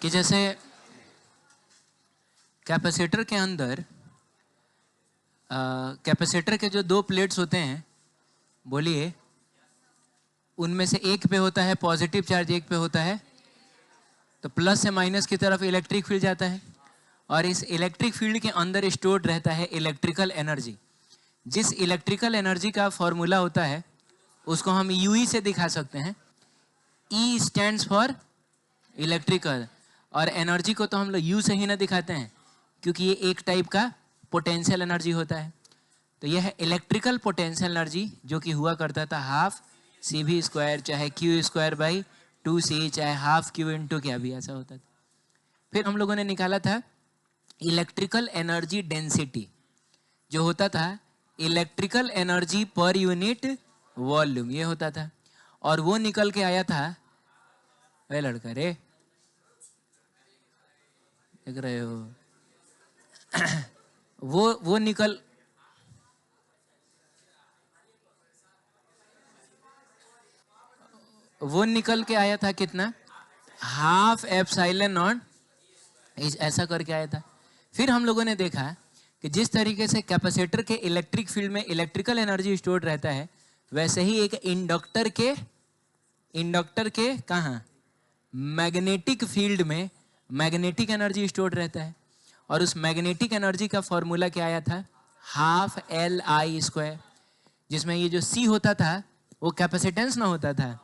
कि जैसे कैपेसिटर के अंदर कैपेसिटर के जो दो प्लेट्स होते हैं, बोलिए, उनमें से एक पे होता है पॉजिटिव चार्ज, एक पे होता है, तो प्लस से माइनस की तरफ इलेक्ट्रिक फील्ड जाता है और इस इलेक्ट्रिक फील्ड के अंदर स्टोर्ड रहता है इलेक्ट्रिकल एनर्जी। जिस इलेक्ट्रिकल एनर्जी का फॉर्मूला होता है उसको हम यूई से दिखा सकते हैं। ई स्टैंड्स फॉर इलेक्ट्रिकल, और एनर्जी को तो हम लोग यू से ही ना दिखाते हैं क्योंकि ये एक टाइप का पोटेंशियल एनर्जी होता है। तो यह है इलेक्ट्रिकल पोटेंशियल एनर्जी, जो कि हुआ करता था हाफ सी वी स्क्वायर चाहे क्यू स्क्वायर बाई 2c चाहे हाफ क्यू इंटू क्या भी ऐसा होता था। फिर हम लोगों ने निकाला था इलेक्ट्रिकल एनर्जी डेंसिटी, जो होता था electrical energy per unit volume, ये होता था। और वो निकल के आया था, वे लड़का रे देख रहे हो वो निकल के आया था कितना, हाफ एप्सिलॉन नॉट, ऐसा करके आया था। फिर हम लोगों ने देखा कि जिस तरीके से कैपेसिटर के इलेक्ट्रिक फील्ड में इलेक्ट्रिकल एनर्जी स्टोर्ड रहता है, वैसे ही एक इंडक्टर के कहाँ मैग्नेटिक फील्ड में मैग्नेटिक एनर्जी स्टोर्ड रहता है। और उस मैग्नेटिक एनर्जी का फॉर्मूला क्या आया था, हाफ एल आई स्क्वायर, जिसमें ये जो सी होता था वो कैपेसिटेंस ना होता था,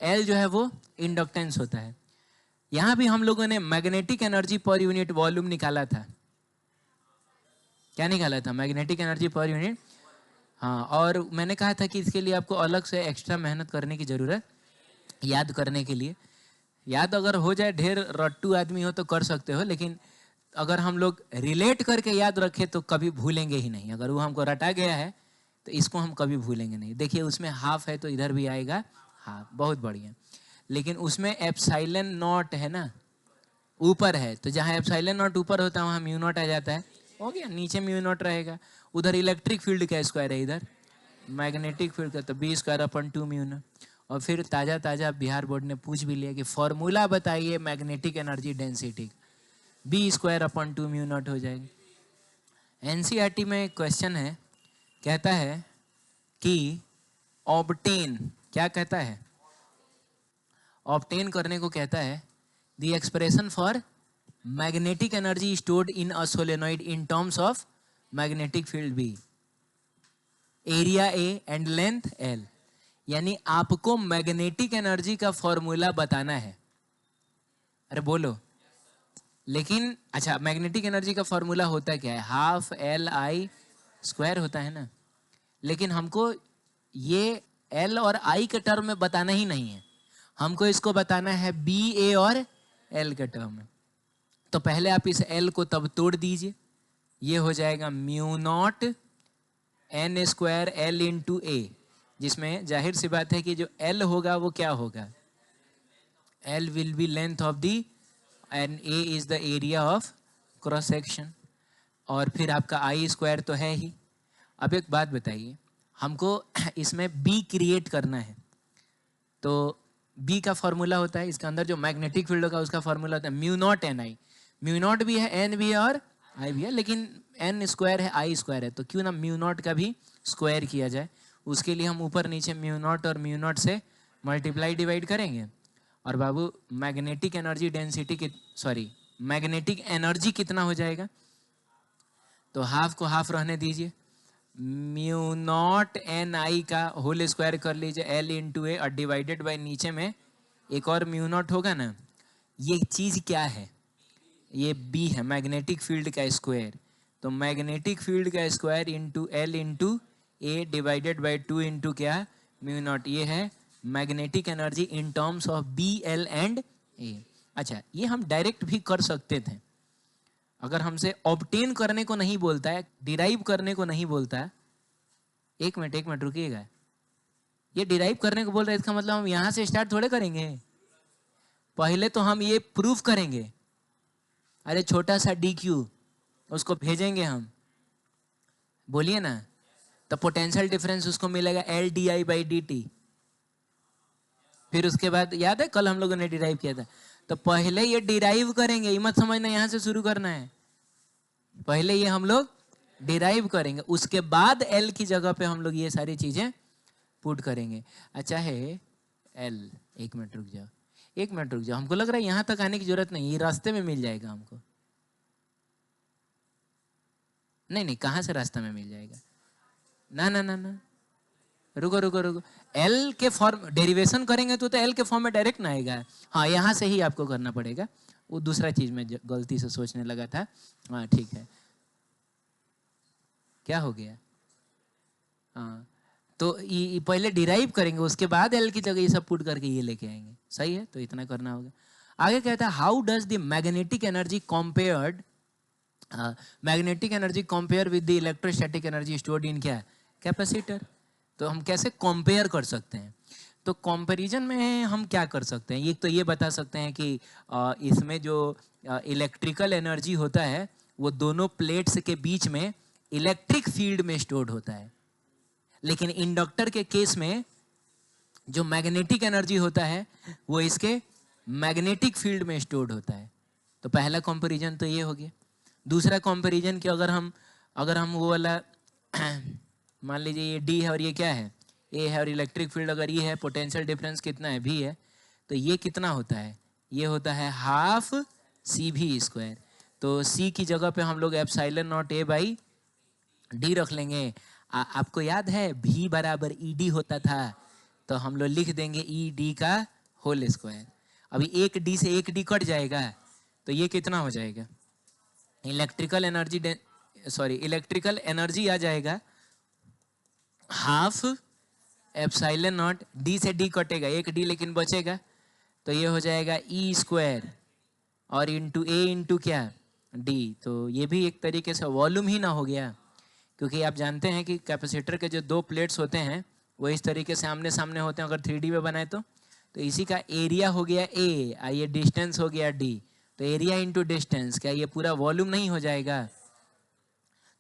एल जो है वो इंडक्टेंस होता है। यहां भी हम लोगों ने magnetic energy per unit volume निकाला था। क्या निकाला था, मैग्नेटिक एनर्जी पर यूनिट। हाँ, और मैंने कहा था कि इसके लिए आपको अलग से एक्स्ट्रा मेहनत करने की जरूरत, याद करने के लिए। याद अगर हो जाए, ढेर रट्टू आदमी हो तो कर सकते हो, लेकिन अगर हम लोग रिलेट करके याद रखें तो कभी भूलेंगे ही नहीं। अगर वो हमको रटा गया है तो इसको हम कभी भूलेंगे नहीं। देखिए उसमें हाफ है तो इधर भी आएगा हाफ, बहुत बढ़िया। लेकिन उसमें एप्सिलॉन नॉट है ना, ऊपर है, तो जहाँ एप्सिलॉन नॉट ऊपर होता है वहाँ म्यू नॉट आ जाता है, हो गया। नीचे म्यू नॉट रहेगा। उधर इलेक्ट्रिक फील्ड का स्क्वायर है, इधर मैग्नेटिक फील्ड का, तो B square upon 2 mu naught. और फिर ताज़ा बिहार बोर्ड ने पूछ भी लिया कि फॉर्मूला बताइए magnetic energy density, B square upon 2 mu naught हो जाएगा। एनसीईआरटी में एक क्वेश्चन है, कहता है कि ऑब्टेन, क्या कहता है, ऑब्टेन करने को कहता है the expression for magnetic energy stored in a solenoid in terms of magnetic field B, area A and length L. यानी आपको मैग्नेटिक एनर्जी का फॉर्मूला बताना है। अरे बोलो, लेकिन अच्छा, मैग्नेटिक एनर्जी का फॉर्मूला होता क्या है, हाफ एल आई स्क्वायर होता है ना। लेकिन हमको ये एल और आई के टर्म में बताना ही नहीं है, हमको इसको बताना है बी ए और एल के टर्म में। तो पहले आप इस एल को तब तोड़ दीजिए, ये हो जाएगा mu nought N square L into A, जिसमें जाहिर सी बात है कि जो एल होगा वो क्या होगा, L will be length of the and A is the area of cross section. और फिर आपका आई स्क्वायर तो है ही। अब एक बात बताइए, हमको इसमें बी क्रिएट करना है, तो बी का फॉर्मूला होता है, इसके अंदर जो मैग्नेटिक फील्ड होगा उसका फॉर्मूला होता है म्यू नॉट एन आई। म्यू नॉट भी है, एन भी है और आई भी है, लेकिन एन स्क्वायर है, आई स्क्वायर है, तो क्यों ना म्यू नॉट का भी स्क्वायर किया जाए। उसके लिए हम ऊपर नीचे म्यू नॉट और म्यू नॉट से मल्टीप्लाई डिवाइड करेंगे। और बाबू मैग्नेटिक एनर्जी डेंसिटी की, सॉरी, मैग्नेटिक एनर्जी कितना हो जाएगा, तो हाफ को हाफ रहने दीजिए, म्यू नॉट एन आई का होल स्क्वायर कर लीजिए एल इंटू ए, और डिवाइडेड बाय नीचे में एक और म्यू नॉट होगा ना। ये चीज क्या है, ये बी है, मैग्नेटिक फील्ड का स्क्वायर। तो मैग्नेटिक फील्ड का square into L into A divided by 2 into क्या, म्यू नॉट। ये है magnetic energy in terms of B L and A. अच्छा, ये हम डायरेक्ट भी कर सकते थे, अगर हमसे ऑब्टेन करने को नहीं बोलता है, डिराइव करने को नहीं बोलता है। एक मिनट रुकिएगा, ये डिराइव करने को बोल रहे हैं, इसका मतलब हम यहां से स्टार्ट थोड़े करेंगे, पहले तो हम ये प्रूफ करेंगे। अरे छोटा सा डी क्यू, उसको भेजेंगे हम, बोलिए ना, तो पोटेंशियल डिफरेंस उसको मिलेगा L D I by D T. फिर उसके बाद याद है कल हम लोगों ने डिराइव किया था, तो पहले ये डिराइव करेंगे, ये मत समझना यहाँ से शुरू करना है, पहले ये हम लोग डिराइव करेंगे, उसके बाद एल की जगह पे हम लोग ये सारी चीजें पुट करेंगे। अच्छा है एल, एक मिनट रुक जाओ, एक मिनट रुक जाओ, हमको लग रहा है यहाँ तक आने की जरूरत नहीं, ये रास्ते में मिल जाएगा हमको। नहीं नहीं, कहाँ से रास्ता में मिल जाएगा, ना ना ना ना, रुको रुको रुको, एल के फॉर्म डेरिवेशन करेंगे तो एल के फॉर्म में डायरेक्ट ना आएगा। हाँ, यहाँ से ही आपको करना पड़ेगा, वो दूसरा चीज में गलती से सोचने लगा था। हाँ ठीक है, क्या हो गया, हाँ तो ये पहले डिराइव करेंगे, उसके बाद एल की जगह ये सब पुट करके ये लेके आएंगे, सही है, तो इतना करना होगा। आगे कहता है how does the magnetic energy compared, magnetic energy compare with the electrostatic energy stored इन क्या, कैपेसिटर। तो हम कैसे कंपेयर कर सकते हैं, तो कंपैरिजन में हम क्या कर सकते हैं, एक तो ये बता सकते हैं कि इसमें जो इलेक्ट्रिकल एनर्जी होता है वो दोनों प्लेट्स के बीच में इलेक्ट्रिक फील्ड में स्टोर्ड होता है, लेकिन इंडक्टर के केस में जो मैग्नेटिक एनर्जी होता है वो इसके मैग्नेटिक फील्ड में स्टोर्ड होता है। तो पहला कंपैरिजन तो ये हो गया। दूसरा कंपैरिजन कि अगर हम वो वाला मान लीजिए ये डी है और ये क्या है, ए है, और इलेक्ट्रिक फील्ड अगर ये है, पोटेंशियल डिफरेंस कितना है, भी है, तो ये कितना होता है, ये होता है हाफ सी भी स्क्वायर। तो सी की जगह पे हम लोग epsilon not a by D रख लेंगे। आपको याद है भी बराबर ई डी होता था, तो हम लोग लिख देंगे ई डी का होल स्क्वायर। अभी एक डी से एक डी कट जाएगा, तो ये कितना हो जाएगा, इलेक्ट्रिकल एनर्जी आ जाएगा हाफ एप्सिलॉन नॉट, डी से डी कटेगा, एक डी लेकिन बचेगा, तो ये हो जाएगा ई स्क्वायर और इंटू ए इंटू क्या, डी। तो ये भी एक तरीके से वॉल्यूम ही ना हो गया, क्योंकि आप जानते हैं कि कैपेसिटर के जो दो प्लेट्स होते हैं वो इस तरीके से आमने सामने होते हैं, अगर 3D में बनाए तो इसी का एरिया हो गया ए, ये डिस्टेंस हो गया डी, तो एरिया इंटू डिस्टेंस, क्या ये पूरा वॉल्यूम नहीं हो जाएगा,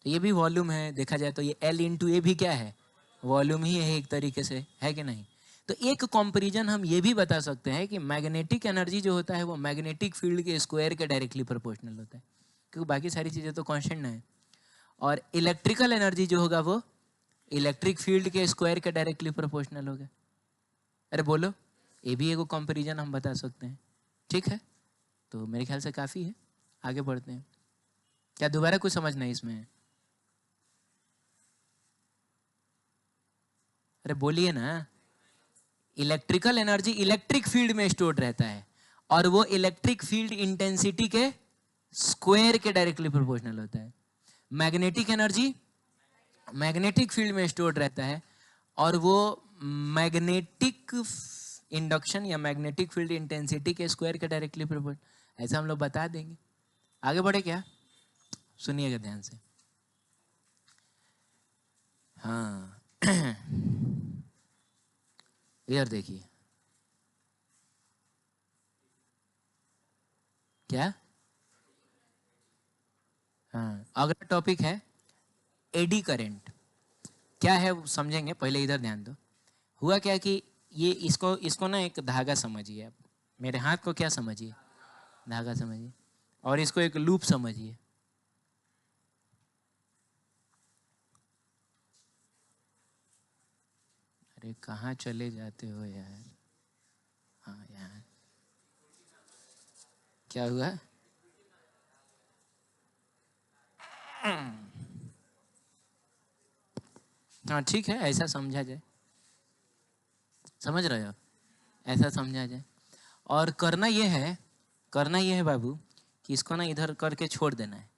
तो ये भी वॉल्यूम है, देखा जाए तो ये एल इंटू ए भी क्या है, वॉल्यूम ही है एक तरीके से, है कि नहीं। तो एक कंपैरिजन हम ये भी बता सकते हैं कि मैग्नेटिक एनर्जी जो होता है वो मैग्नेटिक फील्ड के स्क्वायर के डायरेक्टली प्रोपोर्शनल होता है, क्योंकि बाकी सारी चीज़ें तो कांस्टेंट है, और इलेक्ट्रिकल एनर्जी जो होगा वो इलेक्ट्रिक फील्ड के स्क्वायर के डायरेक्टली प्रोपोर्शनल होगा। अरे बोलो, ये भी एक कंपैरिजन हम बता सकते हैं, ठीक है। तो मेरे ख्याल से काफ़ी है, आगे बढ़ते हैं। क्या दोबारा कुछ समझना है इसमें, अरे बोलिए ना। इलेक्ट्रिकल एनर्जी इलेक्ट्रिक फील्ड में स्टोर्ड रहता है, और वो इलेक्ट्रिक फील्ड इंटेंसिटी के स्क्वायर के डायरेक्टली प्रोपोर्शनल होता है। मैग्नेटिक एनर्जी मैग्नेटिक फील्ड में स्टोर्ड रहता है, और वो मैग्नेटिक इंडक्शन या मैग्नेटिक फील्ड इंटेंसिटी के स्क्वायर के डायरेक्टली प्रोपोर्शनल, ऐसा हम लोग बता देंगे। आगे बढ़े क्या, सुनिएगा ध्यान से। हाँ यार देखिए क्या, हाँ अगला टॉपिक है एडी करंट। क्या है वो समझेंगे, पहले इधर ध्यान दो। हुआ क्या कि ये इसको ना एक धागा समझिए, आप मेरे हाथ को क्या समझिए, धागा समझिए, और इसको एक लूप समझिए। अरे कहाँ चले जाते हो यार, हाँ यार क्या हुआ, हाँ ठीक है, ऐसा समझा जाए, समझ रहे हो, ऐसा समझा जाए। और करना ये है बाबू कि इसको ना इधर करके छोड़ देना है,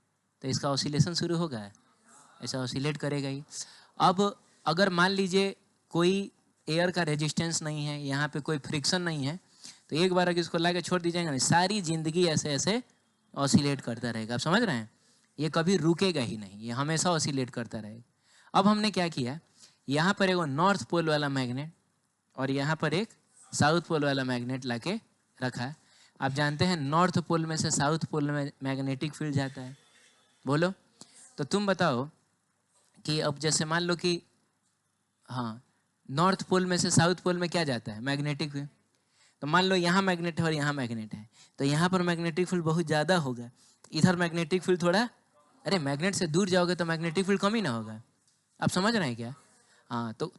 तो इसका ऑसिलेशन शुरू होगा, ऐसा ऑसिलेट करेगा ही। अब अगर मान लीजिए कोई एयर का रेजिस्टेंस नहीं है, यहाँ पे कोई फ्रिक्शन नहीं है, तो एक बार अगर इसको ला के छोड़ दीजिएगा ना, सारी जिंदगी ऐसे ऐसे ऑसिलेट करता रहेगा। आप समझ रहे हैं, ये कभी रुकेगा ही नहीं, ये हमेशा ऑसिलेट करता रहेगा। अब हमने क्या किया, यहाँ पर एक नॉर्थ पोल वाला मैग्नेट और यहाँ पर एक साउथ पोल वाला मैग्नेट लाके रखा। आप जानते हैं नॉर्थ पोल में से साउथ पोल में मैग्नेटिक फील्ड जाता है, बोलो। तो तुम बताओ कि अब जैसे मान लो कि हाँ नॉर्थ पोल में से साउथ पोल में क्या जाता है, मैग्नेटिक फील्ड। तो मान लो यहाँ मैग्नेट है और यहाँ मैग्नेट है, तो यहाँ पर मैग्नेटिक फील्ड बहुत ज़्यादा होगा, इधर मैग्नेटिक फील्ड थोड़ा, अरे मैग्नेट से दूर जाओगे तो मैग्नेटिक फील्ड कम ही ना होगा। आप समझ रहे हैं क्या? हाँ, तो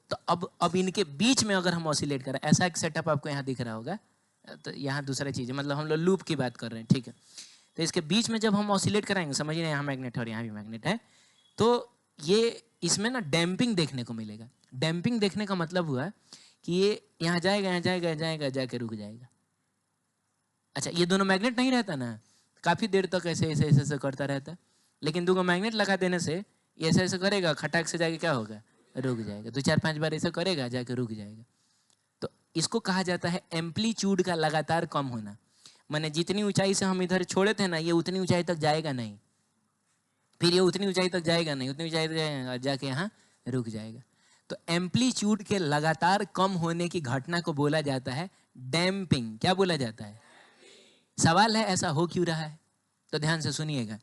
अब इनके बीच में अगर हम ऑसिलेट करें, ऐसा एक सेटअप आपको यहाँ दिख रहा होगा, तो यहाँ दूसरा चीज़ है, मतलब हम लोग लूप की बात कर रहे हैं, ठीक है। तो इसके बीच में जब हम ऑसिलेट कराएंगे, समझिए यहाँ मैग्नेट है और यहाँ भी मैग्नेट है, तो ये इसमें ना डैम्पिंग देखने को मिलेगा। डैम्पिंग देखने का मतलब हुआ कि ये यहाँ जाएगा, यहाँ जाएगा, जाएगा, जाके रुक जाएगा। अच्छा, ये दोनों मैग्नेट नहीं रहता ना, काफ़ी देर तक ऐसे ऐसे ऐसे ऐसे करता रहता, लेकिन दो मैग्नेट लगा देने से ये ऐसे ऐसे करेगा, खटाक से जाके क्या होगा, रुक जाएगा। 2-4-5 बार ऐसे करेगा, जाके रुक जाएगा। तो इसको कहा जाता है एम्पलीट्यूड का लगातार कम होना। माने जितनी ऊंचाई से हम इधर छोड़े थे ना, ये उतनी ऊंचाई तक जाएगा नहीं, फिर ये उतनी ऊंचाई तक जाएगा नहीं, उतनी ऊंचाई तक जाएगा, जाके यहाँ रुक जाएगा। तो एम्पलीट्यूड के लगातार कम होने की घटना को बोला जाता है डैम्पिंग। क्या बोला जाता है? सवाल है ऐसा हो क्यों रहा है? तो ध्यान से सुनिएगा।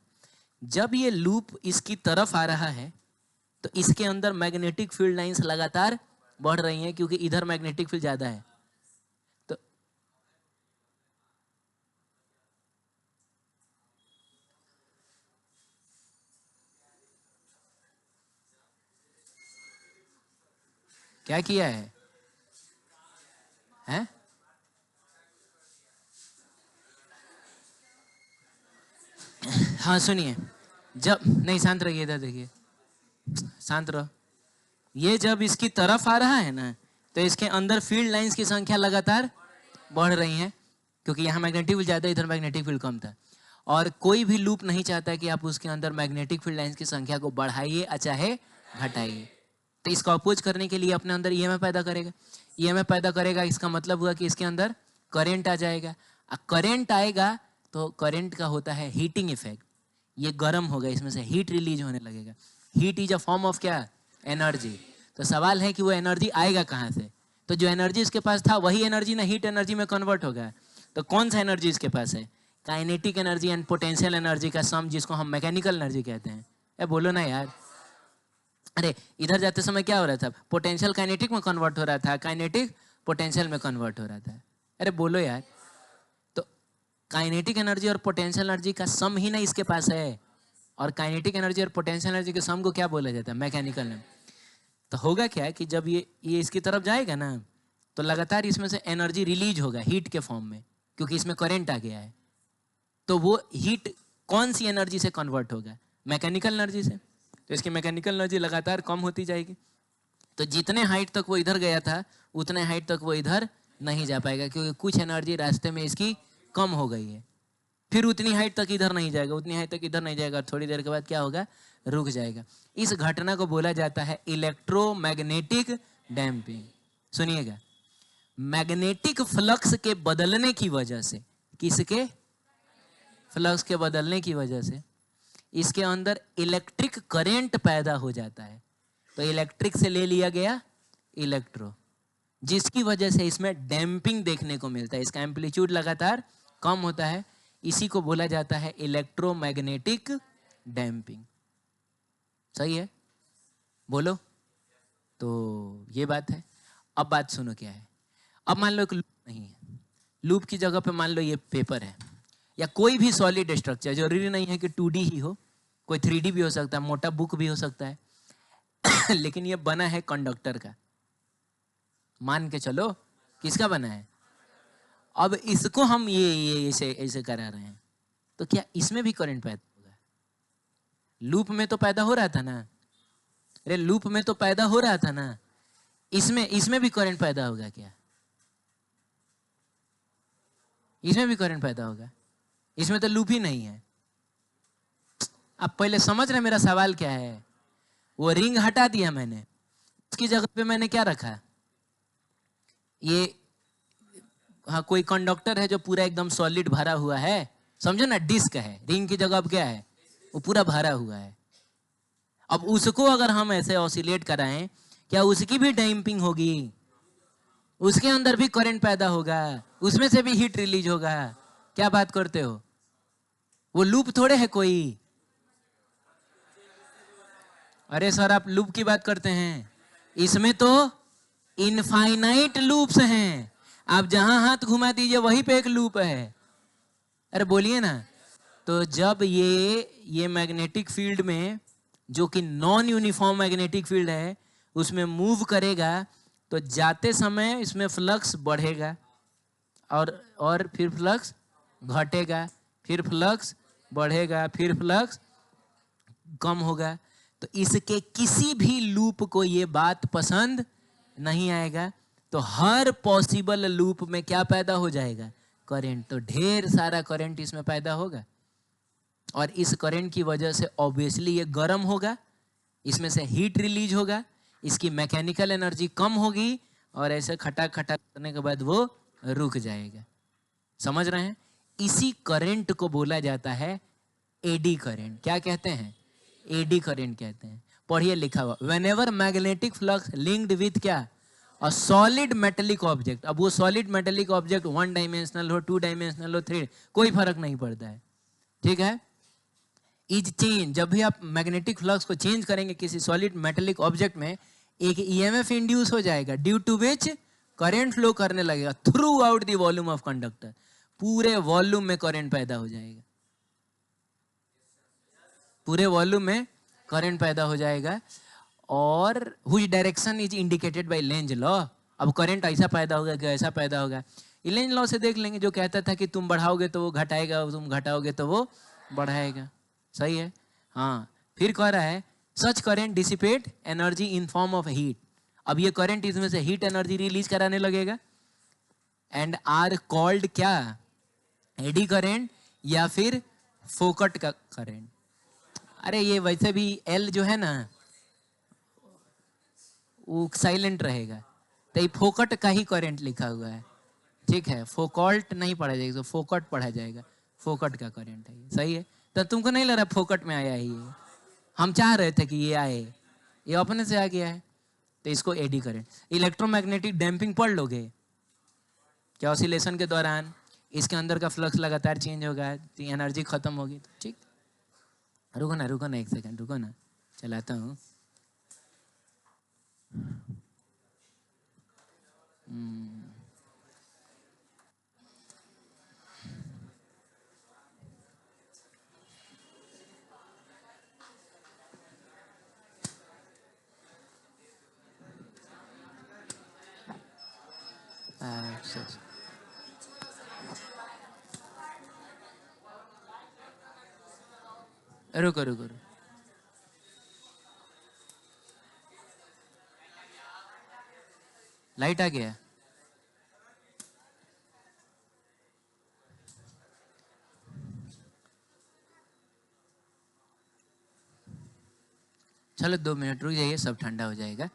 जब ये लूप इसकी तरफ आ रहा है तो इसके अंदर मैग्नेटिक फील्ड लाइंस लगातार बढ़ रही हैं, क्योंकि इधर मैग्नेटिक फील्ड ज्यादा है। तो क्या किया है? हैं? हाँ सुनिए, जब नहीं, शांत रहिए, इधर देखिए, शांत रहो। ये जब इसकी तरफ आ रहा है ना, तो इसके अंदर फील्ड लाइंस की संख्या लगातार बढ़ रही है, क्योंकि यहाँ मैग्नेटिक फील्ड ज़्यादा, इधर मैग्नेटिक फील्ड कम था। और कोई भी लूप नहीं चाहता कि आप उसके अंदर मैग्नेटिक फील्ड लाइंस की संख्या को बढ़ाइए चाहे घटाइए। तो इसको अपोज करने के लिए अपने अंदर ईएमएफ पैदा करेगा। ईएमएफ पैदा करेगा, इसका मतलब हुआ कि इसके अंदर करंट आ जाएगा। करंट आएगा तो करंट का होता है हीटिंग इफेक्ट, ये गर्म होगा, इसमें से हीट रिलीज होने लगेगा। Heat is a form of क्या? एनर्जी। तो सवाल है कि वो एनर्जी आएगा कहाँ से? तो जो एनर्जी इसके पास था वही एनर्जी ना हीट एनर्जी में कन्वर्ट होगा। तो कौन सा एनर्जी इसके पास है? Kinetic energy and potential energy का सम, जिसको हम मैकेनिकल एनर्जी कहते हैं। ए बोलो ना यार। अरे इधर जाते समय क्या हो रहा था? पोटेंशियल काइनेटिक में कन्वर्ट हो रहा था, काइनेटिक पोटेंशियल में कन्वर्ट हो रहा था। अरे बोलो यार। तो काइनेटिक एनर्जी और पोटेंशियल एनर्जी का सम ही ना इसके पास है, और काइनेटिक एनर्जी और पोटेंशियल एनर्जी के सम को क्या बोला जाता है? Mechanical energy. तो होगा क्या कि जब ये इसकी तरफ जाएगा ना, तो लगातार इसमें से एनर्जी रिलीज होगा हीट के फॉर्म में, क्योंकि इसमें करंट आ गया है। तो वो हीट कौन सी एनर्जी से कन्वर्ट होगा? मैकेनिकल एनर्जी से। तो इसकी मैकेनिकल एनर्जी लगातार कम होती जाएगी। तो जितने हाइट तक वो इधर गया था, उतने हाइट तक वो इधर नहीं जा पाएगा, क्योंकि कुछ एनर्जी रास्ते में इसकी कम हो गई है। फिर उतनी हाइट तक इधर नहीं जाएगा, उतनी हाइट तक इधर नहीं जाएगा, थोड़ी देर के बाद क्या होगा? रुक जाएगा। इस घटना को बोला जाता है इलेक्ट्रोमैग्नेटिक डैम्पिंग। सुनिएगा, मैग्नेटिक फ्लक्स के बदलने की वजह से, किसके? फ्लक्स के बदलने की वजह से इसके अंदर इलेक्ट्रिक करंट पैदा हो जाता है। तो इलेक्ट्रिक से ले लिया गया इलेक्ट्रो, जिसकी वजह से इसमें डैम्पिंग देखने को मिलता है। इसका एम्पलीट्यूड लगातार कम होता है, इसी को बोला जाता है इलेक्ट्रोमैग्नेटिक डैम्पिंग। सही है? बोलो। तो ये बात है। अब बात सुनो क्या है। अब मान लो एक लूप नहीं है, लूप की जगह पे मान लो ये पेपर है, या कोई भी सॉलिड स्ट्रक्चर। जरूरी नहीं है कि 2D ही हो, कोई 3D भी हो सकता है, मोटा बुक भी हो सकता है लेकिन ये बना है कंडक्टर का। मान के चलो किसका बना है? अब इसको हम ये ऐसे ऐसे करा रहे हैं, तो क्या इसमें भी करंट पैदा होगा? लूप में तो पैदा हो रहा था ना, अरे लूप में तो पैदा हो रहा था ना, इसमें भी करंट पैदा होगा क्या? इसमें भी करंट पैदा होगा? इसमें तो लूप ही नहीं है। आप पहले समझ रहे मेरा सवाल क्या है? वो रिंग हटा दिया मैंने, उसकी जगह पे मैंने क्या रखा? ये हाँ, कोई कंडक्टर है जो पूरा एकदम सॉलिड भरा हुआ है, समझो ना, डिस्क है। रिंग की जगह अब क्या है? वो पूरा भरा हुआ है। अब उसको अगर हम ऐसे ऑसिलेट कराएं, क्या उसकी भी डैम्पिंग होगी? उसके अंदर भी करंट पैदा होगा, उसमें से भी हीट रिलीज होगा। क्या बात करते हो? वो लूप थोड़े है कोई। अरे सर आप लूप की बात करते हैं, इसमें तो इनफाइनाइट लूप्स हैं। आप जहां हाथ घुमा दीजिए वहीं पे एक लूप है। अरे बोलिए ना। तो जब ये मैग्नेटिक फील्ड में, जो कि नॉन यूनिफॉर्म मैग्नेटिक फील्ड है, उसमें मूव करेगा तो जाते समय इसमें फ्लक्स बढ़ेगा और फिर फ्लक्स घटेगा, फिर फ्लक्स बढ़ेगा, फिर फ्लक्स कम होगा। तो इसके किसी भी लूप को ये बात पसंद नहीं आएगा। तो हर पॉसिबल लूप में क्या पैदा हो जाएगा? करंट। तो ढेर सारा करंट इसमें पैदा होगा और इस करंट की वजह से ऑब्वियसली ये गर्म होगा, इसमें से हीट रिलीज होगा, इसकी मैकेनिकल एनर्जी कम होगी और ऐसे खटा खटा करने के बाद वो रुक जाएगा। समझ रहे हैं? इसी करंट को बोला जाता है एडी करंट। क्या कहते हैं? एडी करंट कहते हैं। पढ़िए लिखा हुआ, whenever magnetic flux linked with क्या? A solid metallic object. अब वो सॉलिड मेटेलिक ऑब्जेक्ट 1 डायमेंशनल हो, 2 डायमेंशनल हो, 3, कोई फर्क नहीं पड़ता है, ठीक है। इज चेंज, जब भी आप मैग्नेटिक फ्लक्स को चेंज करेंगे किसी सॉलिड मेटेलिक ऑब्जेक्ट में, एक ईएमएफ इंड्यूस हो जाएगा, due to which current flow करने लगेगा throughout the volume of conductor. पूरे वॉल्यूम में करंट पैदा हो जाएगा, पूरे वॉल्यूम में करंट पैदा हो जाएगा। और which direction is indicated by Lenz law. अब करंट ऐसा पैदा होगा कि ऐसा पैदा होगा, लेंज लॉ से देख लेंगे, जो कहता था कि तुम बढ़ाओगे तो वो घटाएगा, तुम घटाओगे तो वो बढ़ाएगा। सही है। हाँ, फिर कह रहा है such current dissipate energy in form of heat. अब ये करंट इसमें से हीट एनर्जी रिलीज कराने लगेगा एंड आर कॉल्ड क्या? एडी करंट या फिर फोकट का करंट। अरे ये वैसे भी एल जो है ना वो साइलेंट रहेगा, तो ये फोकट का ही करंट लिखा हुआ है, ठीक है। फोकॉल्ट नहीं पढ़ा जाएगा, तो फोकट पढ़ा जाएगा। फोकट का करंट है, सही है। तो तुमको नहीं लग रहा फोकट में आया ही ये? हम चाह रहे थे कि ये आए, ये अपने से आ गया है, तो इसको एडी करंट। इलेक्ट्रोमैग्नेटिक डैम्पिंग पढ़ लोगे क्या? ऑसिलेशन के दौरान इसके अंदर का फ्लक्स लगातार चेंज होगा तो एनर्जी खत्म होगी, ठीक। रुको ना 1 सेकंड रुको ना, चलाता हूँ। रुको। लाइट आ गया। चलो 2 मिनट रुक जाइए, सब ठंडा हो जाएगा,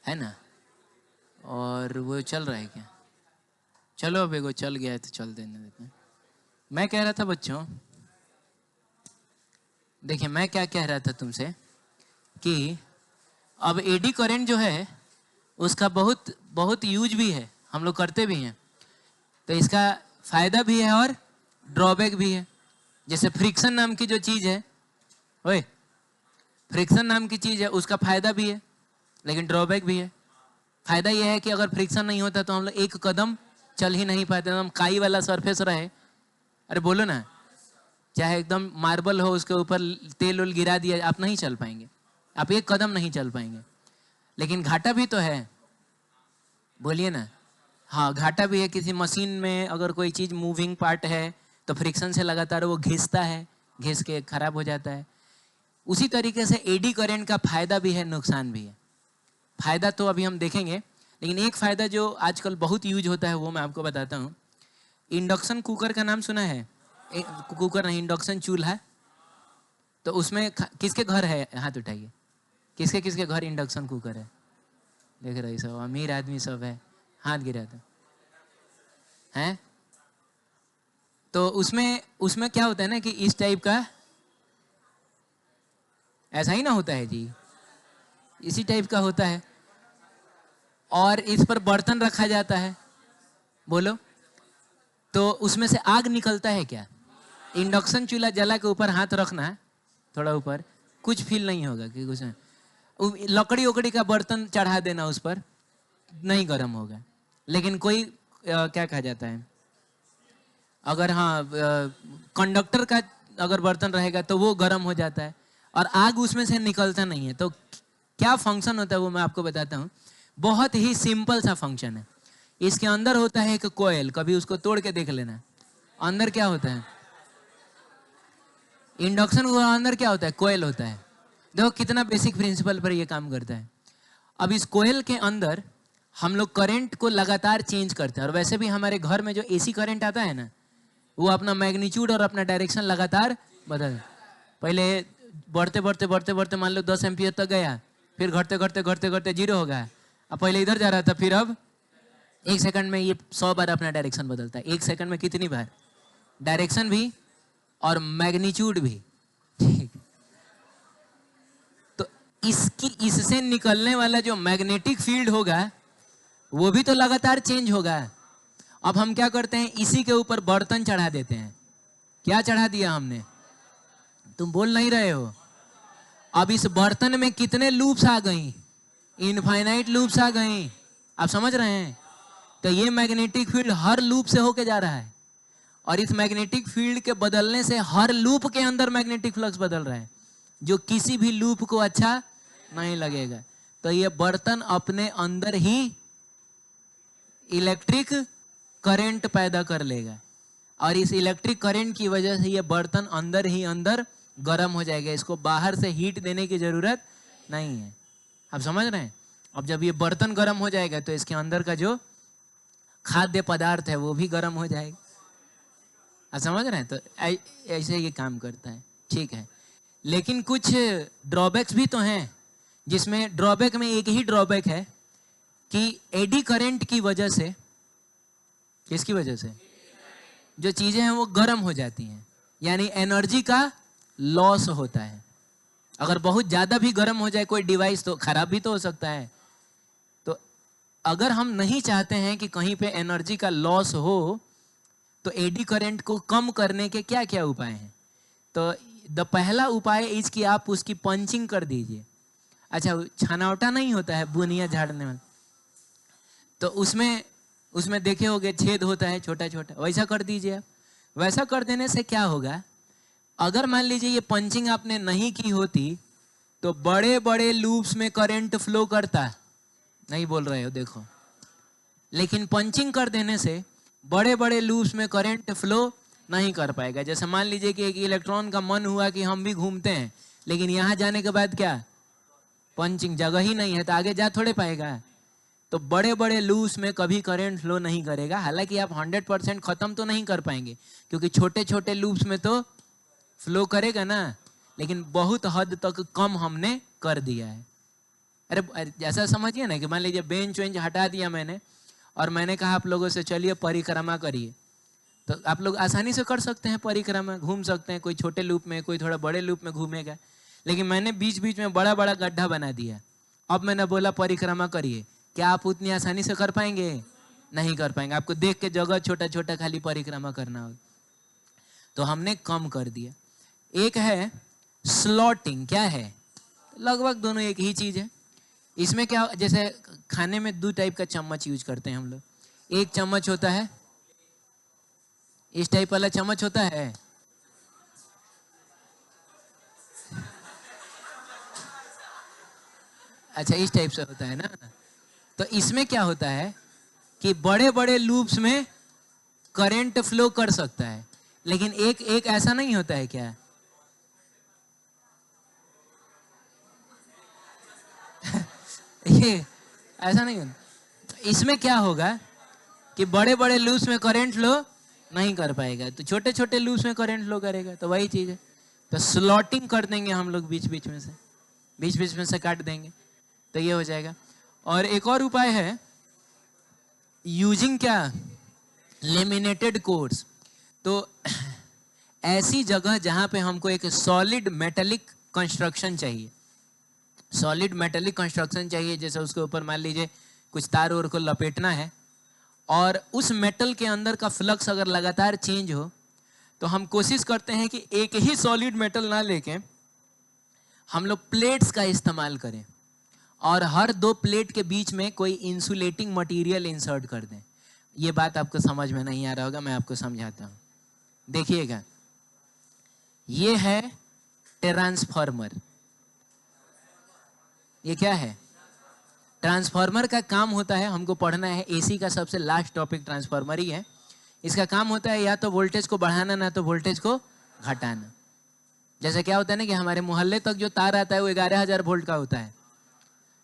है ना। और वो चल रहा है क्या? चलो अब एगो चल गया है तो चल देने देते हैं। मैं कह रहा था बच्चों, देखिए मैं क्या कह रहा था तुमसे कि अब एडी करंट जो है उसका बहुत बहुत यूज भी है, हम लोग करते भी हैं। तो इसका फायदा भी है और ड्रॉबैक भी है। जैसे फ्रिक्शन नाम की जो चीज है, ओए फ्रिक्शन नाम की चीज है, उसका फायदा भी है लेकिन ड्रॉबैक भी है। फायदा यह है कि अगर फ्रिक्शन नहीं होता तो हम लोग एक कदम चल ही नहीं पाते, हम काई वाला सरफेस रहे, अरे बोलो ना, चाहे एकदम मार्बल हो उसके ऊपर तेल उल गिरा दिया, आप नहीं चल पाएंगे, आप एक कदम नहीं चल पाएंगे। लेकिन घाटा भी तो है, बोलिए ना। हाँ, घाटा भी है। किसी मशीन में अगर कोई चीज़ मूविंग पार्ट है तो फ्रिक्शन से लगातार वो घिसता है, घिस के खराब हो जाता है। उसी तरीके से एडी करंट का फायदा भी है, नुकसान भी है। फायदा तो अभी हम देखेंगे, लेकिन एक फायदा जो आजकल बहुत यूज होता है वो मैं आपको बताता हूँ। इंडक्शन कुकर का नाम सुना है? कुकर नहीं, इंडक्शन चूल्हा। तो उसमें किसके घर है, हाथ उठाइए, किसके किसके घर इंडक्शन कुकर है? देख रहे सब अमीर आदमी सब है, हाथ गिरा दो हैं। तो उसमें क्या होता है ना कि इस टाइप का ऐसा ही ना होता है जी, इसी टाइप का होता है और इस पर बर्तन रखा जाता है, बोलो। तो उसमें से आग निकलता है क्या? इंडक्शन चूल्हा जला के ऊपर हाथ रखना है थोड़ा ऊपर, कुछ फील नहीं होगा कि कुछ। लकड़ी उकड़ी का बर्तन चढ़ा देना उस पर, नहीं गर्म होगा। लेकिन कोई क्या कहा जाता है, अगर हाँ कंडक्टर का अगर बर्तन रहेगा तो वो गर्म हो जाता है और आग उसमें से निकलता नहीं है। तो क्या फंक्शन होता है वो मैं आपको बताता हूँ। बहुत ही सिंपल सा फंक्शन है। इसके अंदर होता है एक कोयल, कभी उसको तोड़ के देख लेना। अंदर क्या होता है, इंडक्शन के अंदर क्या होता है, कोयल होता है। देखो कितना बेसिक प्रिंसिपल पर ये काम करता है। अब इस कोयल के अंदर हम लोग करंट को लगातार चेंज करते हैं, और वैसे भी हमारे घर में जो एसी करंट आता है ना, वो अपना मैग्नीट्यूड और अपना डायरेक्शन लगातार बदल, पहले बढ़ते बढ़ते बढ़ते बढ़ते मान लो 10 एम्पियर तक गया, फिर घटते घटते घटते घटते 0 हो गया। अब पहले इधर जा रहा था, फिर अब 1 सेकंड में ये 100 बार अपना डायरेक्शन बदलता है। 1 सेकंड में कितनी बार, डायरेक्शन भी और मैग्नीट्यूड भी, ठीक। तो इससे निकलने वाला जो मैग्नेटिक फील्ड होगा वो भी तो लगातार चेंज होगा। अब हम क्या करते हैं, इसी के ऊपर बर्तन चढ़ा देते हैं। क्या चढ़ा दिया हमने, तुम बोल नहीं रहे हो। अब इस बर्तन में कितने लूप्स आ गई, इनफाइनाइट लूप्स आ गई। आप समझ रहे हैं। तो ये मैग्नेटिक फील्ड हर लूप से होके जा रहा है, और इस मैग्नेटिक फील्ड के बदलने से हर लूप के अंदर मैग्नेटिक फ्लक्स बदल रहा है, जो किसी भी लूप को अच्छा नहीं लगेगा। तो ये बर्तन अपने अंदर ही इलेक्ट्रिक करंट पैदा कर लेगा, और इस इलेक्ट्रिक करंट की वजह से ये बर्तन अंदर ही अंदर गर्म हो जाएगा। इसको बाहर से हीट देने की जरूरत नहीं है। आप समझ रहे हैं। अब जब ये बर्तन गर्म हो जाएगा तो इसके अंदर का जो खाद्य पदार्थ है वो भी गर्म हो जाएगा। आप समझ रहे हैं। तो ऐसे ये काम करता है, ठीक है। लेकिन कुछ ड्रॉबैक्स भी तो हैं, जिसमें ड्रॉबैक में एक ही ड्रॉबैक है कि एडी करंट की वजह से, किसकी वजह से, जो चीजें हैं वो गर्म हो जाती हैं, यानी एनर्जी का लॉस होता है। अगर बहुत ज्यादा भी गर्म हो जाए कोई डिवाइस तो खराब भी तो हो सकता है। तो अगर हम नहीं चाहते हैं कि कहीं पे एनर्जी का लॉस हो, तो एडी करंट को कम करने के क्या क्या उपाय हैं। तो पहला उपाय इस कि आप उसकी पंचिंग कर दीजिए। अच्छा, छनावटा नहीं होता है बुनिया झाड़ने में, तो उसमें देखे होगे छेद होता है छोटा छोटा, वैसा कर दीजिए आप। वैसा कर देने से क्या होगा, अगर मान लीजिए ये पंचिंग आपने नहीं की होती तो बड़े बड़े लूप्स में करंट फ्लो करता, नहीं बोल रहे हो देखो। लेकिन पंचिंग कर देने से बड़े बड़े लूप्स में करंट फ्लो नहीं कर पाएगा। जैसे मान लीजिए कि एक इलेक्ट्रॉन का मन हुआ कि हम भी घूमते हैं, लेकिन यहाँ जाने के बाद क्या, पंचिंग जगह ही नहीं है, तो आगे जा थोड़े पाएगा। तो बड़े बड़े लूप्स में कभी करंट फ्लो नहीं करेगा। हालांकि आप 100% खत्म तो नहीं कर पाएंगे, क्योंकि छोटे छोटे लूप्स में तो फ्लो करेगा ना, लेकिन बहुत हद तक कम हमने कर दिया है। अरे ऐसा समझिए ना कि मान लीजिए बेंच वेंच हटा दिया मैंने, और मैंने कहा आप लोगों से चलिए परिक्रमा करिए, तो आप लोग आसानी से कर सकते हैं परिक्रमा, घूम सकते हैं। कोई छोटे लूप में, कोई थोड़ा बड़े लूप में घूमेगा। लेकिन मैंने बीच बीच में बड़ा बड़ा गड्ढा बना दिया। अब मैंने बोला परिक्रमा करिए, क्या आप उतनी आसानी से कर पाएंगे, नहीं कर पाएंगे। आपको देख के जगह छोटा छोटा खाली परिक्रमा करना होगा। तो हमने कम कर दिया। एक है स्लॉटिंग, क्या है, लगभग दोनों एक ही चीज है। इसमें क्या, जैसे खाने में 2 टाइप का चम्मच यूज करते हैं हम लोग। एक चम्मच होता है इस टाइप वाला चम्मच होता है, अच्छा इस टाइप से होता है ना। तो इसमें क्या होता है कि बड़े बड़े लूप्स में करंट फ्लो कर सकता है, लेकिन एक ऐसा नहीं होता है क्या ये ऐसा नहीं होता। इसमें क्या होगा कि बड़े बड़े लूप्स में करंट फ्लो नहीं कर पाएगा, तो छोटे छोटे लूप्स में करंट फ्लो करेगा। तो वही चीज है। तो स्लॉटिंग कर देंगे हम लोग, बीच बीच में से काट देंगे, तो ये हो जाएगा। और एक और उपाय है यूजिंग क्या, लेमिनेटेड कोर्स। तो ऐसी जगह जहां पे हमको एक सॉलिड मेटेलिक कंस्ट्रक्शन चाहिए, सॉलिड मेटेलिक कंस्ट्रक्शन चाहिए, जैसे उसके ऊपर मान लीजिए कुछ तार और को लपेटना है, और उस मेटल के अंदर का फ्लक्स अगर लगातार चेंज हो, तो हम कोशिश करते हैं कि एक ही सॉलिड मेटल ना लेके हम लोग प्लेट्स का इस्तेमाल करें, और हर 2 प्लेट के बीच में कोई इंसुलेटिंग मटेरियल इंसर्ट कर दें। ये बात आपको समझ में नहीं आ रहा होगा, मैं आपको समझाता हूँ। देखिएगा, ये है ट्रांसफार्मर। ये क्या है? ट्रांसफार्मर का काम होता है, हमको पढ़ना है, एसी का सबसे लास्ट टॉपिक ट्रांसफार्मर ही है। इसका काम होता है या तो वोल्टेज को बढ़ाना, ना तो वोल्टेज को घटाना। जैसे क्या होता है ना कि हमारे मोहल्ले तक जो तार आता है वो 11,000 वोल्ट का होता है,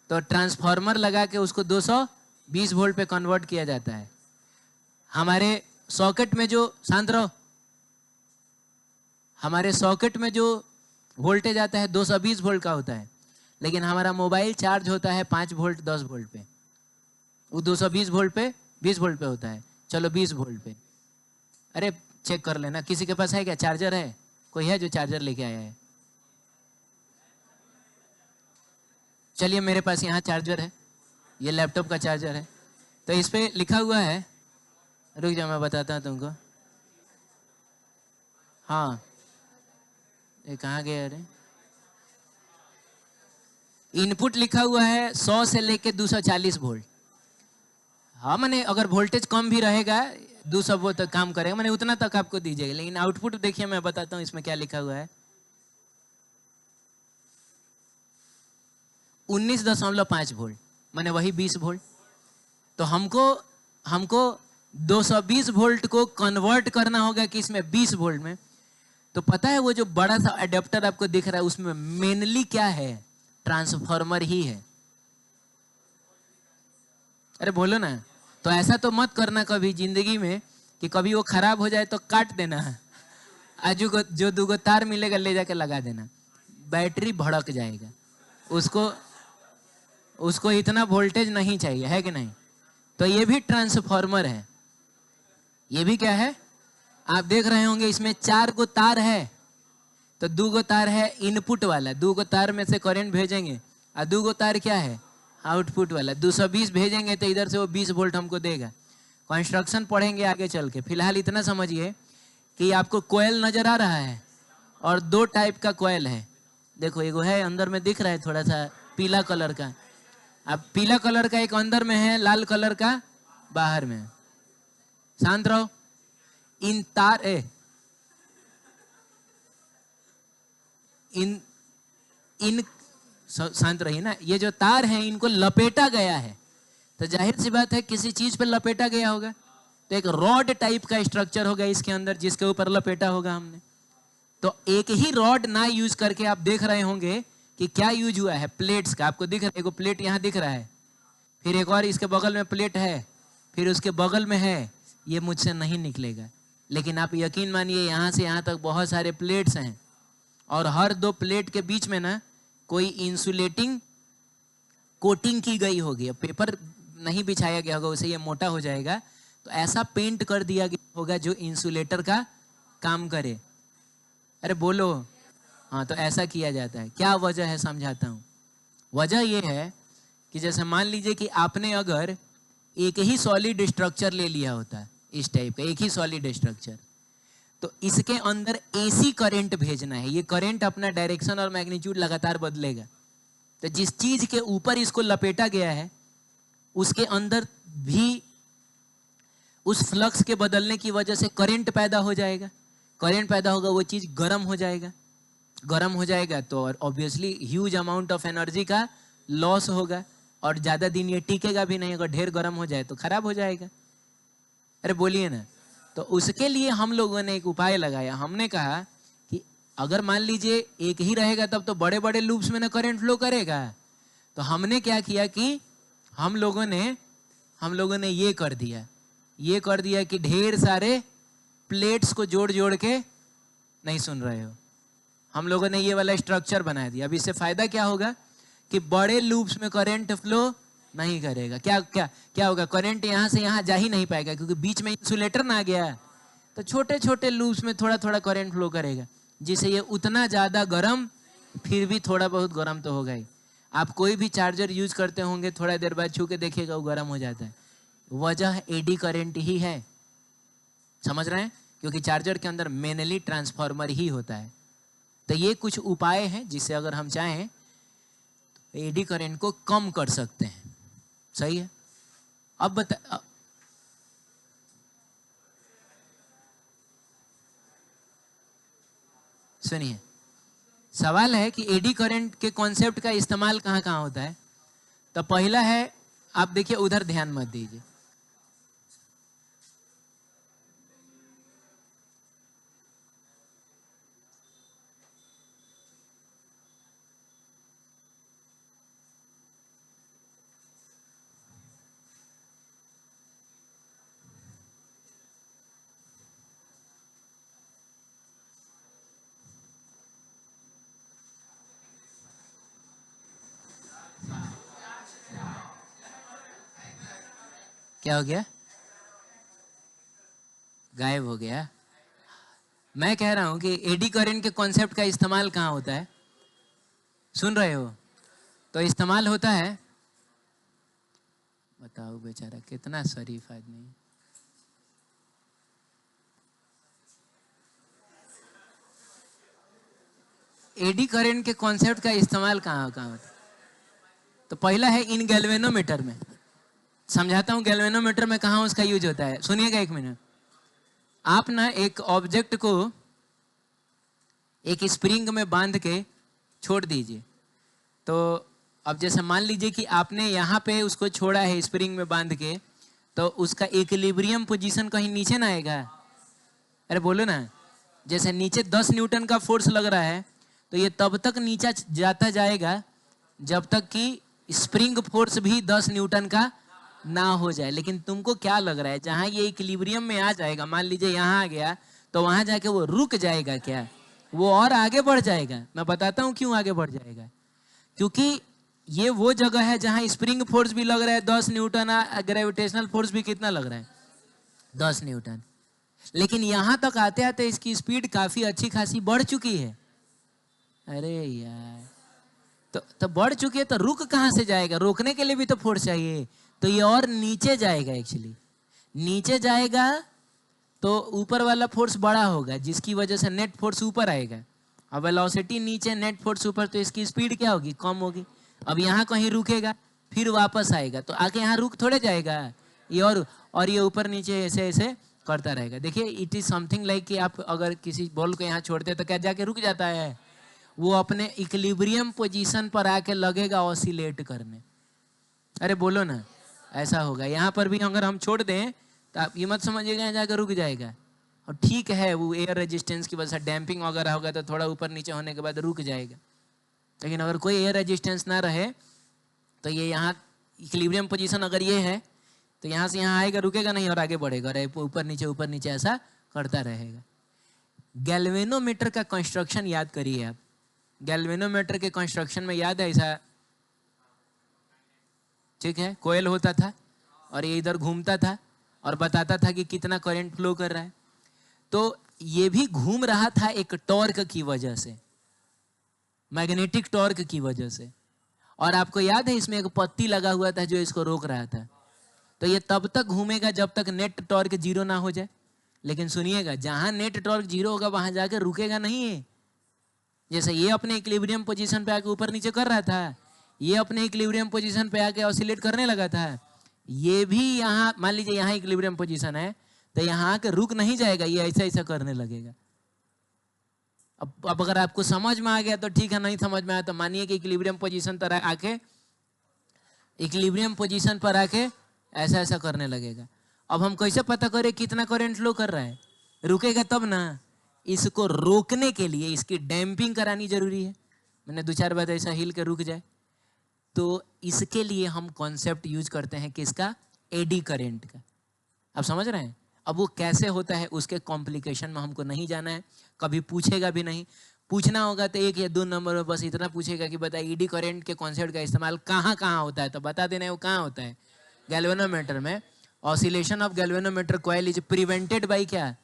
तो ट्रांसफार्मर लगा के उसको 220 वोल्ट पे कन्वर्ट किया जाता है। हमारे सॉकेट में जो, शांत रहो, हमारे सॉकेट में जो वोल्टेज आता है 220 वोल्ट का होता है, लेकिन हमारा मोबाइल चार्ज होता है 5 वोल्ट 10 वोल्ट पे, वो 220 वोल्ट पे 20 वोल्ट पे होता है। चलो 20 वोल्ट पे, अरे चेक कर लेना, किसी के पास है क्या चार्जर? है कोई है जो चार्जर लेके आया है? चलिए मेरे पास यहाँ चार्जर है, ये लैपटॉप का चार्जर है। तो इस पे लिखा हुआ है, रुक जाओ मैं बताता हूँ तुमको। हाँ, ये कहाँ गया? अरे इनपुट लिखा हुआ है 100 से लेके 240 वोल्ट। हाँ, मैंने अगर वोल्टेज कम भी रहेगा 200 वोल्ट तक काम करेगा, मैंने उतना तक आपको दीजिएगा। लेकिन आउटपुट देखिए, मैं बताता हूँ इसमें क्या लिखा हुआ है, 19.5 वोल्ट, मैंने वही 20 वोल्ट। तो हमको 220 वोल्ट को कन्वर्ट करना होगा कि इसमें 20 वोल्ट में। तो पता है वो जो बड़ा सा अडेप्टर आपको दिख रहा है, उसमें मेनली क्या है? ट्रांसफार्मर ही है। अरे बोलो ना। तो ऐसा तो मत करना कभी जिंदगी में कि कभी वो खराब हो जाए तो काट देना, आजू को जो 2 तार मिलेगा ले जाके लगा देना, बैटरी भड़क जाएगा। उसको इतना वोल्टेज नहीं चाहिए, है कि नहीं? तो ये भी ट्रांसफार्मर है। ये भी क्या है? आप देख रहे होंगे इसमें 4 गो तार है, तो 2 गो तार है इनपुट वाला, 2 गो तार में से करंट भेजेंगे, और 2 गो तार क्या है? आउटपुट वाला। 220 भेजेंगे तो इधर से वो 20 वोल्ट हमको देगा। कंस्ट्रक्शन पढ़ेंगे आगे चल के, फिलहाल इतना समझिए कि आपको कोयल नजर आ रहा है, और 2 टाइप का कोयल है। देखो, एगो है अंदर में दिख रहा है थोड़ा सा पीला कलर का, अब पीला कलर का एक अंदर में है, लाल कलर का बाहर में। शांत रहो। इन तार इन शांत रहिए ना। ये जो तार हैं इनको लपेटा गया है, तो जाहिर सी बात है किसी चीज पर लपेटा गया होगा, तो एक रॉड टाइप का स्ट्रक्चर होगा इसके अंदर जिसके ऊपर लपेटा होगा हमने। तो एक ही रॉड ना यूज करके आप देख रहे होंगे कि क्या यूज हुआ है, प्लेट्स का। आपको दिख रहा है, एक प्लेट यहाँ दिख रहा है, फिर एक और इसके बगल में प्लेट है, फिर उसके बगल में है। ये मुझसे नहीं निकलेगा, लेकिन आप यकीन मानिए यहाँ से यहाँ तक बहुत सारे प्लेट्स हैं, और हर 2 प्लेट के बीच में ना कोई इंसुलेटिंग कोटिंग की गई होगी। अब पेपर नहीं बिछाया गया होगा, उसे ये मोटा हो जाएगा, तो ऐसा पेंट कर दिया गया होगा जो इंसुलेटर का काम करे। अरे बोलो। हाँ, तो ऐसा किया जाता है। क्या वजह है समझाता हूँ। वजह ये है कि जैसे मान लीजिए कि आपने अगर एक ही सॉलिड स्ट्रक्चर ले लिया होता है, इस टाइप का एक ही सॉलिड स्ट्रक्चर, तो इसके अंदर एसी करंट भेजना है। ये करंट अपना डायरेक्शन और मैग्नीट्यूड लगातार बदलेगा। तो जिस चीज के ऊपर इसको लपेटा गया है उसके अंदर भी उस फ्लक्स के बदलने की वजह से करंट पैदा हो जाएगा। करंट पैदा होगा, वो चीज गर्म हो जाएगा। गर्म हो जाएगा तो obviously huge amount of energy का लॉस होगा, और ज्यादा दिन ये टिकेगा भी नहीं। अगर ढेर गर्म हो जाए तो खराब हो जाएगा। अरे बोलिए ना। तो उसके लिए हम लोगों ने एक उपाय लगाया। हमने कहा कि अगर मान लीजिए एक ही रहेगा तब तो बड़े बड़े लूप्स में ना करंट फ्लो करेगा। तो हमने क्या किया कि हम लोगों ने ये कर दिया कि ढेर सारे प्लेट्स को जोड़ जोड़ के, नहीं सुन रहे हो, हम लोगों ने ये वाला स्ट्रक्चर बना दिया। अब इससे फायदा क्या होगा कि बड़े लूप्स में करंट फ्लो नहीं करेगा। क्या होगा, करंट यहाँ से यहाँ जा ही नहीं पाएगा, क्योंकि बीच में इंसुलेटर ना आ गया। तो छोटे छोटे लूप्स में थोड़ा थोड़ा करंट फ्लो करेगा, जिससे ये उतना ज्यादा गर्म, फिर भी थोड़ा बहुत गर्म तो होगा ही। आप कोई भी चार्जर यूज करते होंगे, थोड़ा देर बाद छू के देखिएगा वो गर्म हो जाता है। वजह एडी करंट ही है। समझ रहे हैं? क्योंकि चार्जर के अंदर मेनली ट्रांसफार्मर ही होता है। तो ये कुछ उपाय हैं जिससे अगर हम चाहें तो एडी करंट को कम कर सकते हैं। सही है। अब सुनिए, सवाल है कि एडी करंट के कॉन्सेप्ट का इस्तेमाल कहाँ कहाँ होता है। तो पहला है, आप देखिए उधर ध्यान मत दीजिए, क्या हो गया, गायब हो गया। मैं कह रहा हूं कि एडी करंट के कॉन्सेप्ट का इस्तेमाल कहाँ होता है, सुन रहे हो। तो इस्तेमाल होता है, बताओ बेचारा कितना शरीफ आदमी। एडी करंट के कॉन्सेप्ट का इस्तेमाल कहाँ कहाँ होता है। तो पहला है इन गैल्वेनोमीटर में, समझाता हूँ गैल्वेनोमीटर में कहाँ उसका यूज होता है। सुनिएगा एक मिनट। आप ना एक ऑब्जेक्ट को एक स्प्रिंग में बांध के छोड़ दीजिए। तो अब जैसे मान लीजिए कि आपने यहाँ पे उसको छोड़ा है स्प्रिंग में बांध के, तो उसका इक्विलिब्रियम पोजीशन कहीं नीचे ना आएगा। अरे बोलो ना, जैसे नीचे 10 न्यूटन का फोर्स लग रहा है, तो ये तब तक नीचे जाता जाएगा जब तक कि स्प्रिंग फोर्स भी 10 न्यूटन का ना हो जाए। लेकिन तुमको क्या लग रहा है, जहां ये इक्विलिब्रियम में आ जाएगा, मान लीजिए यहाँ आ गया, तो वहां जाके वो रुक जाएगा क्या, वो और आगे बढ़ जाएगा। मैं बताता हूँ क्यों आगे बढ़ जाएगा। क्योंकि ये वो जगह है जहां स्प्रिंग फोर्स भी लग रहा है 10 न्यूटन, ग्रेविटेशनल फोर्स भी कितना लग रहा है, 10 न्यूटन। लेकिन यहां तक आते आते इसकी स्पीड काफी अच्छी खासी बढ़ चुकी है। अरे यार, तो बढ़ चुकी है, तो रुक कहां से जाएगा, रोकने के लिए भी तो फोर्स चाहिए। तो ये और नीचे जाएगा, एक्चुअली नीचे जाएगा तो ऊपर वाला फोर्स बड़ा होगा, जिसकी वजह से नेट फोर्स ऊपर आएगा। अब वेलोसिटी नीचे, नेट फोर्स ऊपर, तो इसकी स्पीड क्या होगी, कम होगी। अब यहाँ कहीं रुकेगा, फिर वापस आएगा, तो आके यहाँ रुक थोड़े जाएगा ये, और ये ऊपर नीचे ऐसे ऐसे करता रहेगा। देखिए, इट इज समथिंग लाइक कि आप अगर किसी बॉल को यहाँ छोड़ते हैं तो क्या जाके रुक जाता है, वो अपने इक्विलिब्रियम पोजीशन पर आके लगेगा ऑसिलेट करने। अरे बोलो ना, ऐसा होगा। यहाँ पर भी अगर हम छोड़ दें तो आप ये मत समझिएगा यहाँ जाकर रुक जाएगा। और ठीक है, वो एयर रेजिस्टेंस की वजह से डैम्पिंग वगैरह होगा तो थोड़ा ऊपर नीचे होने के बाद रुक जाएगा। लेकिन अगर कोई एयर रेजिस्टेंस ना रहे तो ये यहाँ इक्विलिब्रियम पोजीशन अगर ये है, तो यहाँ से यहाँ आएगा, रुकेगा नहीं और आगे बढ़ेगा, ऊपर नीचे ऐसा करता रहेगा। गैल्वेनोमीटर का कंस्ट्रक्शन याद करिए आप। गैल्वेनोमीटर के कंस्ट्रक्शन में याद है ऐसा, ठीक है, कोयल होता था और ये इधर घूमता था और बताता था कि कितना करंट फ्लो कर रहा है। तो ये भी घूम रहा था एक टॉर्क की वजह से, मैग्नेटिक टॉर्क की वजह से। और आपको याद है इसमें एक पत्ती लगा हुआ था जो इसको रोक रहा था। तो ये तब तक घूमेगा जब तक नेट टॉर्क जीरो ना हो जाए। लेकिन सुनिएगा, जहां नेट टॉर्क जीरो होगा वहां जाके रुकेगा नहीं है। जैसे ये अपने इक्विलिब्रियम पोजीशन पे आके ऊपर नीचे कर रहा था, ये अपने इक्विलिब्रियम पोजीशन पे आके ऑसिलेट करने लगा था, ये भी यहाँ मान लीजिए यहाँ इक्विलिब्रियम पोजीशन है, तो यहाँ आके रुक नहीं जाएगा, ये ऐसा ऐसा करने लगेगा। अब अगर आपको समझ में आ गया तो ठीक है, नहीं समझ में आया तो मानिए कि इक्विलिब्रियम पोजीशन पर आके ऐसा ऐसा करने लगेगा। अब हम कैसे पता करें कितना करंट फ्लो कर रहा है, रुकेगा तब ना। इसको रोकने के लिए इसकी डैम्पिंग करानी जरूरी है। मैंने 2-4 बार ऐसा हिल के रुक जाए, तो इसके लिए हम कॉन्सेप्ट यूज करते हैं किसका, एडी करंट का। आप समझ रहे हैं। अब वो कैसे होता है उसके कॉम्प्लिकेशन में हमको नहीं जाना है, कभी पूछेगा भी नहीं। पूछना होगा तो 1 या 2 नंबर में बस इतना पूछेगा कि बता एडी करंट के कॉन्सेप्ट का इस्तेमाल कहाँ कहाँ होता है, तो बता देना है वो कहाँ होता है, गैल्वेनोमीटर में। Oscillation of galvanometer coil is prevented by क्या,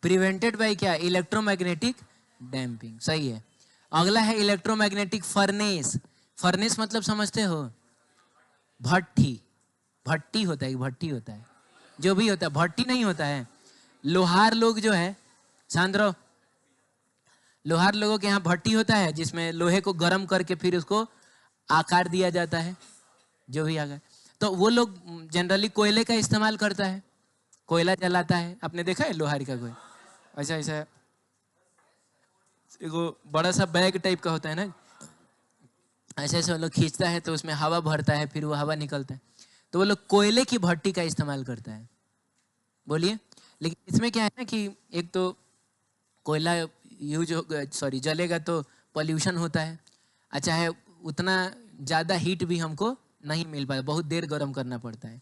प्रिवेंटेड बाय क्या, इलेक्ट्रोमैग्नेटिक डैम्पिंग। सही है। अगला है इलेक्ट्रोमैग्नेटिक फर्नेस। फर्नेस मतलब समझते हो, भट्टी। भट्टी होता है, भट्टी होता है, जो भी होता है, भट्टी नहीं होता है। लोहार लोग जो है, सांद्रो, लोहार लोगों के यहाँ भट्टी होता है जिसमें लोहे को गर्म करके फिर उसको आकार दिया जाता है, जो भी आकार। तो वो लोग जनरली कोयले का इस्तेमाल करता है, कोयला जलाता है। आपने देखा है लोहारी का कोई ऐसा ऐसा एगो बड़ा सा बैग टाइप का होता है ना, ऐसे ऐसे वो लोग खींचता है तो उसमें हवा भरता है, फिर वो हवा निकलता है। तो वो लोग कोयले की भट्टी का इस्तेमाल करता है। बोलिए, लेकिन इसमें क्या है ना कि एक तो कोयला यूज हो, सॉरी जलेगा तो पॉल्यूशन होता है। अच्छा है उतना ज़्यादा हीट भी हमको नहीं मिल पाता, बहुत देर गर्म करना पड़ता है।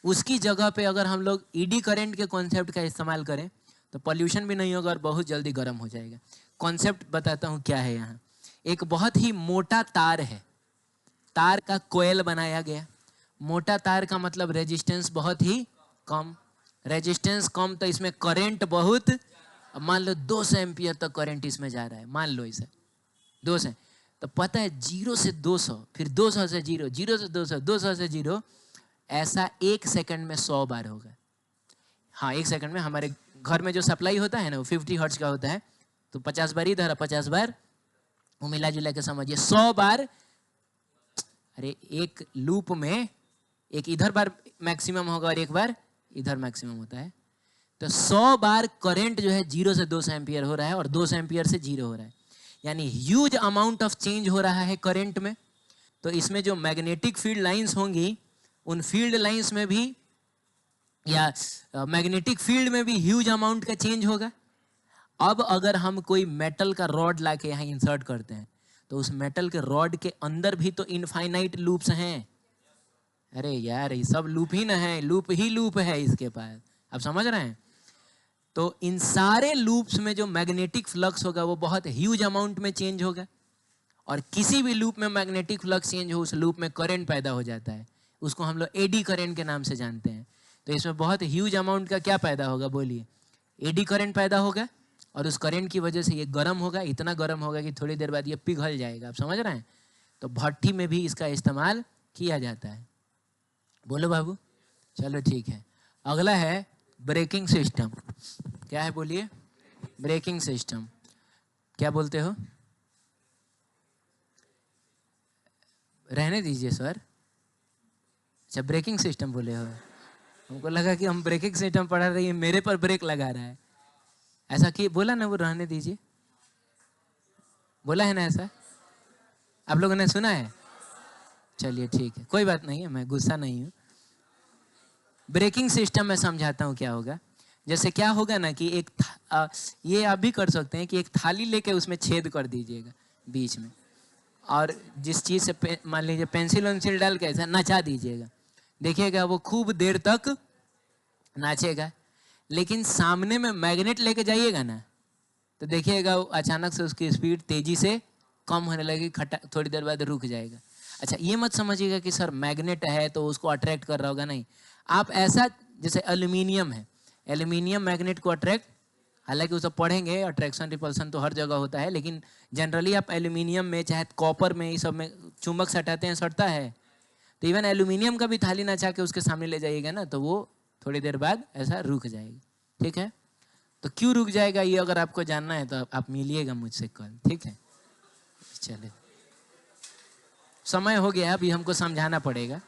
उसकी जगह पे अगर हम लोग ईडी करंट के कॉन्सेप्ट का इस्तेमाल करें तो पॉल्यूशन भी नहीं होगा और बहुत जल्दी गर्म हो जाएगा। कॉन्सेप्ट बताता हूँ क्या है यहाँ। एक बहुत ही मोटा तार है, तार का कोयल बनाया गया। मोटा तार का मतलब रेजिस्टेंस बहुत ही कम, रेजिस्टेंस कम तो इसमें करंट बहुत, मान लो 200 एम्पियर तक करंट इसमें जा रहा है, मान लो इसे 200। तो पता है 0 से 200, फिर 200 से 0, 0 से 200, 200 से 0, ऐसा 1 सेकंड में 100 बार होगा। हाँ 1 सेकंड में हमारे घर में जो सप्लाई होता है ना वो 50 हर्ट्ज का होता है, तो 50 बार इधर 50 बार वो मिला जुला के समझिए 100 बार। अरे एक लूप में एक इधर बार मैक्सिमम होगा और एक बार इधर मैक्सिमम होता है। तो 100 बार करंट जो है 0 से 200 एम्पियर हो रहा है और 200 एम्पियर से 0 हो रहा है, यानी ह्यूज अमाउंट ऑफ चेंज हो रहा है करंट में। तो इसमें जो मैग्नेटिक फील्ड लाइंस होंगी उन फील्ड लाइंस में भी या मैग्नेटिक फील्ड में भी ह्यूज अमाउंट का चेंज होगा। अब अगर हम कोई मेटल का रॉड लाके यहाँ इंसर्ट करते हैं तो उस मेटल के रॉड के अंदर भी तो इनफाइनाइट लूप्स हैं। अरे यार ये सब लूप ही ना है, लूप ही लूप है इसके पास, आप समझ रहे हैं। तो इन सारे लूप्स में जो मैग्नेटिक फ्लक्स होगा वो बहुत ह्यूज अमाउंट में चेंज होगा, और किसी भी लूप में मैग्नेटिक फ्लक्स चेंज हो उस लूप में करंट पैदा हो जाता है, उसको हम लोग एडी करंट के नाम से जानते हैं। तो इसमें बहुत ह्यूज अमाउंट का क्या पैदा होगा बोलिए, एडी करंट पैदा होगा, और उस करंट की वजह से ये गर्म होगा, इतना गर्म होगा कि थोड़ी देर बाद ये पिघल जाएगा, आप समझ रहे हैं। तो भट्टी में भी इसका इस्तेमाल किया जाता है। बोलो बाबू, चलो ठीक है। अगला है ब्रेकिंग सिस्टम। क्या है बोलिए, ब्रेकिंग सिस्टम। क्या बोलते हो, रहने दीजिए सर। अच्छा ब्रेकिंग सिस्टम बोले हो, हमको लगा कि हम ब्रेकिंग सिस्टम पढ़ा रही है, मेरे पर ब्रेक लगा रहा है। ऐसा कि बोला ना वो रहने दीजिए, बोला है ना ऐसा, आप लोगों ने सुना है। चलिए ठीक है, कोई बात नहीं है, मैं गुस्सा नहीं हूँ। ब्रेकिंग सिस्टम मैं समझाता हूँ क्या होगा। जैसे क्या होगा ना कि एक ये आप भी कर सकते हैं कि एक थाली लेके उसमें छेद कर दीजिएगा बीच में, और जिस चीज़ से मान लीजिए पेंसिल वेंसिल डाल के ऐसा नचा दीजिएगा, देखिएगा वो खूब देर तक नाचेगा। लेकिन सामने में मैग्नेट लेके जाइएगा ना तो देखिएगा वो अचानक से उसकी स्पीड तेजी से कम होने लगेगी, थोड़ी देर बाद रुक जाएगा। अच्छा ये मत समझिएगा कि सर मैग्नेट है तो उसको अट्रैक्ट कर रहा होगा, नहीं। आप ऐसा, जैसे एल्यूमिनियम है, एल्यूमिनियम मैग्नेट को अट्रैक्ट, हालांकि उसे पढ़ेंगे अट्रैक्शन रिपल्सन तो हर जगह होता है, लेकिन जनरली आप एल्यूमिनियम में चाहे कॉपर में ये सब में चुंबक सटाते हैं, सटता है। तो इवन एल्यूमिनियम का भी थाली नचा के उसके सामने ले जाइएगा ना तो वो थोड़ी देर बाद ऐसा रुक जाएगी, ठीक है। तो क्यों रुक जाएगा ये अगर आपको जानना है तो आप मिलिएगा मुझसे कल, ठीक है। चलिए समय हो गया, अभी हमको समझाना पड़ेगा।